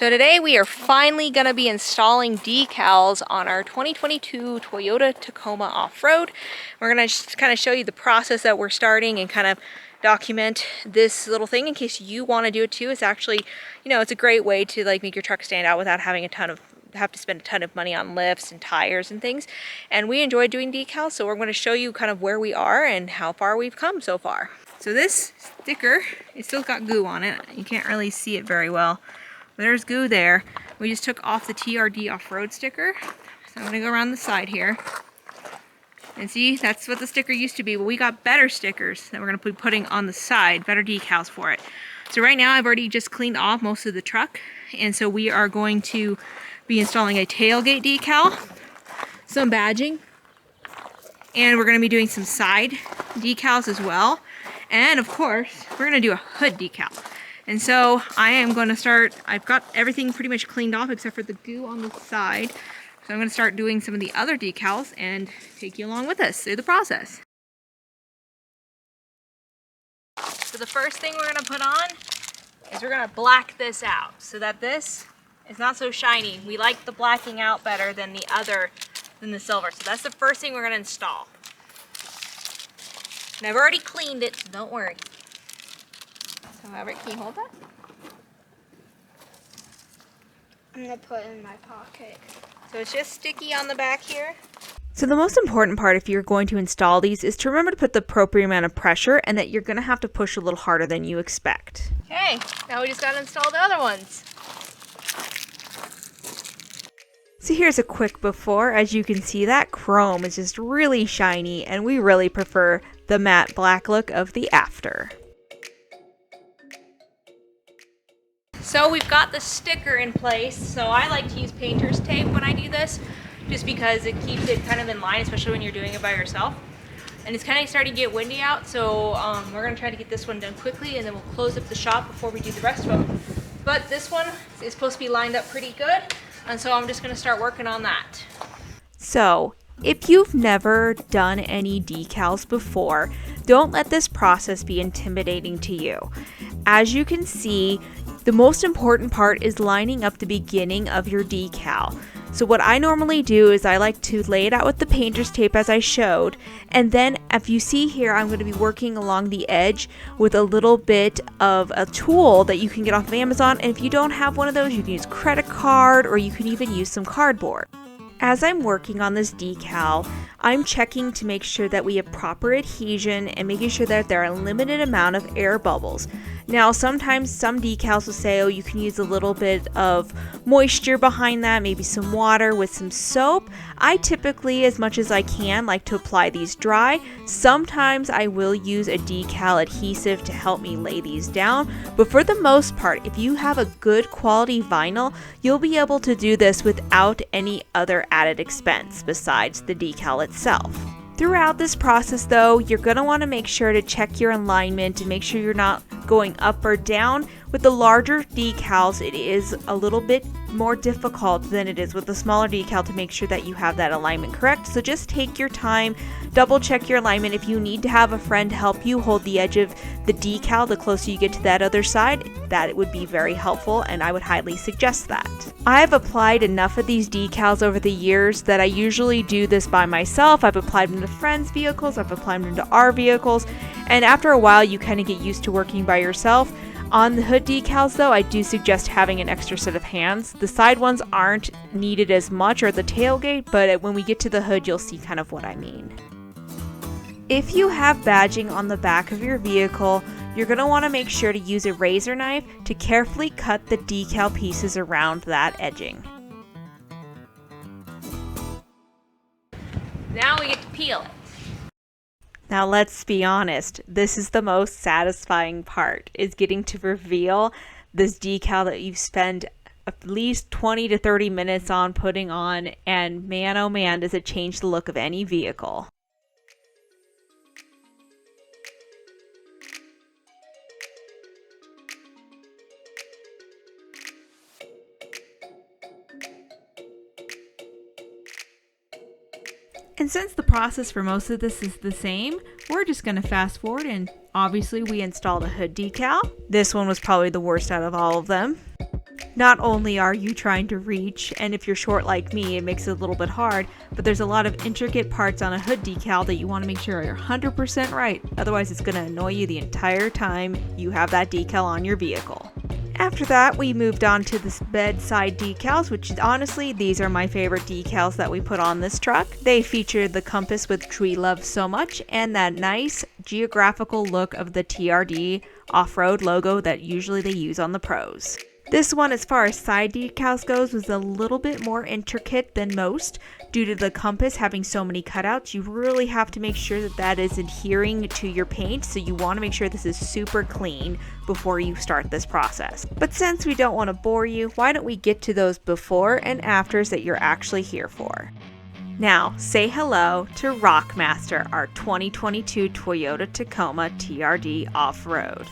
So today we are finally going to be installing decals on our 2022 Toyota Tacoma off-road. We're going to just kind of show you the process that we're starting and kind of document this little thing in case you want to do it too. It's actually, it's a great way to like make your truck stand out without having have to spend a ton of money on lifts and tires and things. And we enjoy doing decals, so we're going to show you kind of where we are and how far we've come so far. So this sticker, it still got goo on it. You can't really see it very well. There's goo there. We just took off the TRD off-road sticker. So I'm going to go around the side here. And see, that's what the sticker used to be. But we got better stickers that we're going to be putting on the side, better decals for it. So right now I've already just cleaned off most of the truck. And so we are going to be installing a tailgate decal, some badging, and we're going to be doing some side decals as well. And of course, we're going to do a hood decal. And so I am going to start, I've got everything pretty much cleaned off except for the goo on the side. So I'm going to start doing some of the other decals and take you along with us through the process. So the first thing we're going to put on is we're going to black this out so that this is not so shiny. We like the blacking out better than the silver. So that's the first thing we're going to install. And I've already cleaned it, so don't worry. So Albert, can you hold that? I'm going to put it in my pocket. So it's just sticky on the back here. So the most important part if you're going to install these is to remember to put the appropriate amount of pressure and that you're going to have to push a little harder than you expect. Okay, now we just got to install the other ones. So here's a quick before. As you can see, that chrome is just really shiny and we really prefer the matte black look of the after. So we've got the sticker in place. So I like to use painter's tape when I do this, just because it keeps it kind of in line, especially when you're doing it by yourself. And it's kind of starting to get windy out, so we're going to try to get this one done quickly, and then we'll close up the shop before we do the rest of them. But this one is supposed to be lined up pretty good, and so I'm just going to start working on that. So if you've never done any decals before, don't let this process be intimidating to you. As you can see, the most important part is lining up the beginning of your decal. So what I normally do is I like to lay it out with the painter's tape as I showed, and then if you see here, I'm going to be working along the edge with a little bit of a tool that you can get off of Amazon, and if you don't have one of those, you can use credit card or you can even use some cardboard. As I'm working on this decal, I'm checking to make sure that we have proper adhesion and making sure that there are a limited amount of air bubbles. Now, sometimes some decals will say, oh, you can use a little bit of moisture behind that, maybe some water with some soap. I typically, as much as I can, like to apply these dry. Sometimes I will use a decal adhesive to help me lay these down, but for the most part, if you have a good quality vinyl, you'll be able to do this without any other added expense besides the decal itself. Throughout this process though, you're going to want to make sure to check your alignment and make sure you're not going up or down. With the larger decals, it is a little bit more difficult than it is with the smaller decal to make sure that you have that alignment correct. So just take your time, double check your alignment. If you need to have a friend help you hold the edge of the decal, the closer you get to that other side, that would be very helpful, and I would highly suggest that. I've applied enough of these decals over the years that I usually do this by myself. I've applied them to friends' vehicles, I've applied them to our vehicles, and after a while you kind of get used to working by yourself. On the hood decals though, I do suggest having an extra set of hands. The side ones aren't needed as much, or the tailgate, but when we get to the hood you'll see kind of what I mean. If you have badging on the back of your vehicle, you're going to want to make sure to use a razor knife to carefully cut the decal pieces around that edging. Now we get to peel it. Now let's be honest, this is the most satisfying part, is getting to reveal this decal that you've spent at least 20 to 30 minutes on putting on, and man oh man does it change the look of any vehicle. And since the process for most of this is the same, we're just going to fast forward, and obviously we installed a hood decal. This one was probably the worst out of all of them. Not only are you trying to reach, and if you're short like me, it makes it a little bit hard, but there's a lot of intricate parts on a hood decal that you want to make sure are 100% right. Otherwise, it's going to annoy you the entire time you have that decal on your vehicle. After that, we moved on to the bedside decals, which honestly, these are my favorite decals that we put on this truck. They feature the compass which we love so much and that nice geographical look of the TRD off-road logo that usually they use on the pros. This one, as far as side decals goes, was a little bit more intricate than most. Due to the compass having so many cutouts, you really have to make sure that that is adhering to your paint, so you want to make sure this is super clean before you start this process. But since we don't want to bore you, why don't we get to those before and afters that you're actually here for. Now, say hello to Rockmaster, our 2022 Toyota Tacoma TRD Off-Road.